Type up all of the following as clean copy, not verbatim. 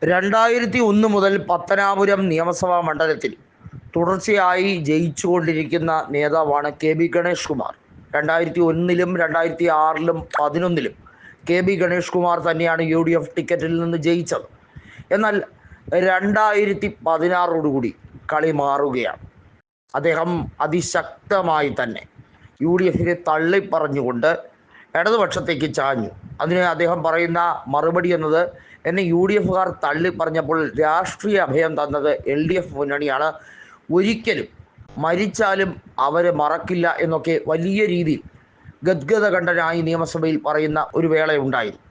2001 മുതൽ പത്തനാപുരം നിയമസഭാ മണ്ഡലത്തിൽ തുടർച്ചയായി ജയിച്ചുകൊണ്ടിരിക്കുന്ന നേതാവാണ് കെ.ബി. ഗണേഷ് കുമാർ. 2001-ലും 2006-ലും 2011-ലും കെ.ബി. ഗണേഷ് കുമാർ തന്നെയാണ് UDF ടിക്കറ്റിൽ നിന്ന് ജയിച്ചത്. എന്നാൽ 2016 കളി മാറുകയാണ്. അദ്ദേഹം അതിശക്തമായി തന്നെ UDFനെ തള്ളിപ്പറഞ്ഞുകൊണ്ട് ഇടതുപക്ഷത്തേക്ക് ചാഞ്ഞു. അതിന് അദ്ദേഹം പറയുന്ന മറുപടി എന്നത്, എന്നെ UDFുകാർ തള്ളിപ്പറഞ്ഞപ്പോൾ രാഷ്ട്രീയ അഭയം തന്നത് LDF മുന്നണിയാണ്, ഒരിക്കലും മരിച്ചാലും അവരെ മറക്കില്ല എന്നൊക്കെ വലിയ രീതിയിൽ ഗദ്ഗതകണ്ഠനായി നിയമസഭയിൽ പറയുന്ന ഒരു വേളയുണ്ടായിരുന്നു.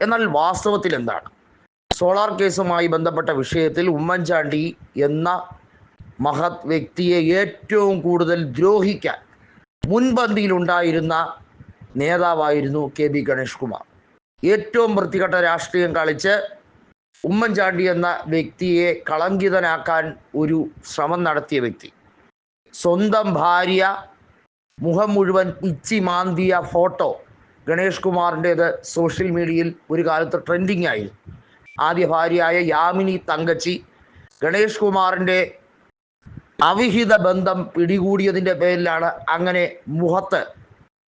എന്നാൽ വാസ്തവത്തിൽ എന്താണ്? സോളാർ കേസുമായി ബന്ധപ്പെട്ട വിഷയത്തിൽ ഉമ്മൻചാണ്ടി എന്ന മഹത് വ്യക്തിയെ ഏറ്റവും കൂടുതൽ ദ്രോഹിക്കാൻ മുൻപന്തിയിലുണ്ടായിരുന്ന നേതാവായിരുന്നു കെ.ബി. ഗണേഷ് കുമാർ. ഏറ്റവും വൃത്തികെട്ട രാഷ്ട്രീയം കളിച്ച് ഉമ്മൻചാണ്ടി എന്ന വ്യക്തിയെ കളങ്കിതനാക്കാൻ ഒരു ശ്രമം നടത്തിയ വ്യക്തി. സ്വന്തം ഭാര്യ മുഖം മുഴുവൻ പിച്ചി മാന്തിയ ഫോട്ടോ ഗണേഷ് കുമാറിൻ്റേത് സോഷ്യൽ മീഡിയയിൽ ഒരു കാലത്ത് ട്രെൻഡിങ് ആയിരുന്നു. ആദ്യ ഭാര്യയായ യാമിനി തങ്കച്ചി ഗണേഷ് കുമാറിൻ്റെ അവിഹിത ബന്ധം പിടികൂടിയതിൻ്റെ പേരിലാണ് അങ്ങനെ മുഖത്ത്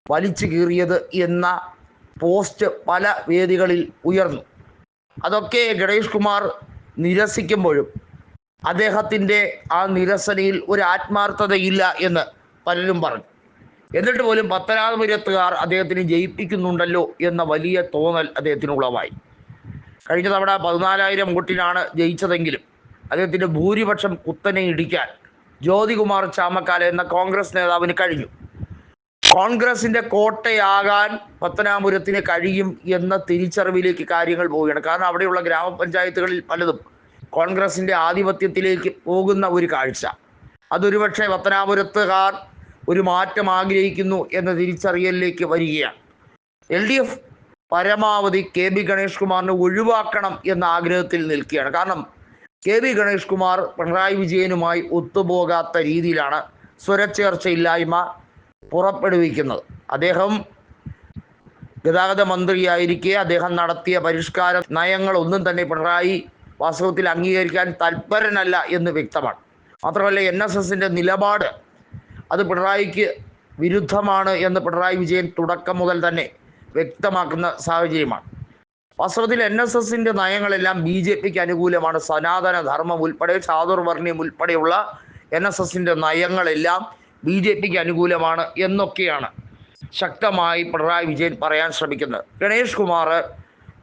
വലിച്ചു കീറിയത് എന്ന പോസ്റ്റ് പല വേദികളിൽ ഉയർന്നു. അതൊക്കെ ഗണേഷ് കുമാർ നിരസിക്കുമ്പോഴും അദ്ദേഹത്തിൻ്റെ ആ നിരസനയിൽ ഒരു ആത്മാർത്ഥതയില്ല എന്ന് പലരും പറഞ്ഞു. എന്നിട്ട് പോലും പത്തനാപുരത്തുകാർ അദ്ദേഹത്തിന് ജയിപ്പിക്കുന്നുണ്ടല്ലോ എന്ന വലിയ തോന്നൽ അദ്ദേഹത്തിനുളവായി. കഴിഞ്ഞ തവണ 14,000 വോട്ടിനാണ് ജയിച്ചതെങ്കിലും അദ്ദേഹത്തിൻ്റെ ഭൂരിപക്ഷം കുത്തനെ ഇടിക്കാൻ ജ്യോതികുമാർ ചാമക്കാല എന്ന കോൺഗ്രസ് നേതാവിന് കഴിഞ്ഞു. കോൺഗ്രസിൻ്റെ കോട്ടയാകാൻ പത്തനാപുരത്തിന് കഴിയും എന്ന തിരിച്ചറിവിലേക്ക് കാര്യങ്ങൾ പോവുകയാണ്. കാരണം അവിടെയുള്ള ഗ്രാമപഞ്ചായത്തുകളിൽ പലതും കോൺഗ്രസിൻ്റെ ആധിപത്യത്തിലേക്ക് പോകുന്ന ഒരു കാഴ്ച. അതൊരുപക്ഷെ പത്തനാപുരത്തുകാർ ഒരു മാറ്റം ആഗ്രഹിക്കുന്നു എന്ന തിരിച്ചറിയലിലേക്ക് വരികയാണ്. LDF പരമാവധി കെ.ബി. ഗണേഷ് കുമാറിനെ ഒഴിവാക്കണം എന്ന ആഗ്രഹത്തിൽ നിൽക്കുകയാണ്. കാരണം കെ.ബി. ഗണേഷ് കുമാർ പിണറായി വിജയനുമായി ഒത്തുപോകാത്ത രീതിയിലാണ് സ്വരച്ചേർച്ചയില്ലായ്മ പുറപ്പെടുവിക്കുന്നത്. അദ്ദേഹം ഗതാഗത മന്ത്രിയായിരിക്കെ അദ്ദേഹം നടത്തിയ പരിഷ്കാര നയങ്ങളൊന്നും തന്നെ പിണറായി വാസ്തവത്തിൽ അംഗീകരിക്കാൻ തൽപരനല്ല എന്ന് വ്യക്തമാണ്. മാത്രമല്ല NSSൻ്റെ നിലപാട് അത് പിണറായിക്ക് വിരുദ്ധമാണ് എന്ന് പിണറായി വിജയൻ തുടക്കം മുതൽ തന്നെ വ്യക്തമാക്കുന്ന സാഹചര്യമാണ്. വാസ്തവത്തിൽ NSSൻ്റെ നയങ്ങളെല്ലാം BJPക്ക് അനുകൂലമാണ്. സനാതന ധർമ്മം ഉൾപ്പെടെ ചാതുർവർണ്ണ്യം ഉൾപ്പെടെയുള്ള NSSൻ്റെ നയങ്ങളെല്ലാം BJPക്ക് അനുകൂലമാണ് എന്നൊക്കെയാണ് ശക്തമായി പിണറായി വിജയൻ പറയാൻ ശ്രമിക്കുന്നത്. ഗണേഷ് കുമാർ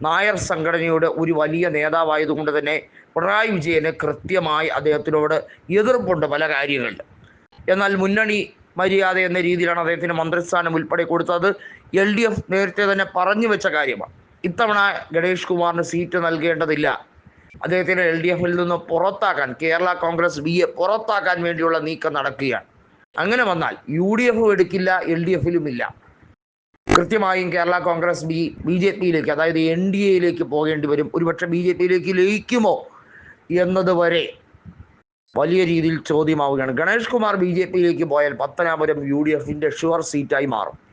നായർ സംഘടനയുടെ ഒരു വലിയ നേതാവായതുകൊണ്ട് തന്നെ പിണറായി വിജയന് കൃത്യമായി അദ്ദേഹത്തിനോട് എതിർപ്പുണ്ട് പല കാര്യങ്ങളിലും. എന്നാൽ മുന്നണി മര്യാദ എന്ന രീതിയിലാണ് അദ്ദേഹത്തിന് മന്ത്രിസ്ഥാനം ഉൾപ്പെടെ കൊടുത്തത്. LDF നേരത്തെ തന്നെ പറഞ്ഞു വെച്ച കാര്യമാണ്. ഇത്തവണ ഗണേഷ് കുമാറിന് സീറ്റ് നൽകേണ്ടതില്ല, അദ്ദേഹത്തിന് LDFിൽ നിന്ന് പുറത്താക്കാൻ, കേരള കോൺഗ്രസ് ബിയെ പുറത്താക്കാൻ വേണ്ടിയുള്ള നീക്കം നടക്കുകയാണ്. അങ്ങനെ വന്നാൽ UDF എടുക്കില്ല, LDFിലും ഇല്ല. കൃത്യമായും കേരള കോൺഗ്രസ് BJPയിലേക്ക്, അതായത് NDAയിലേക്ക് പോകേണ്ടി വരും. ഒരുപക്ഷെ BJPയിലേക്ക് ലയിക്കുമോ എന്നതുവരെ വലിയ രീതിയിൽ ചോദ്യമാവുകയാണ്. ഗണേഷ് കുമാർ BJPയിലേക്ക് പോയാൽ പത്തനാപുരം UDFിൻ്റെ ഷുവർ സീറ്റായി മാറും.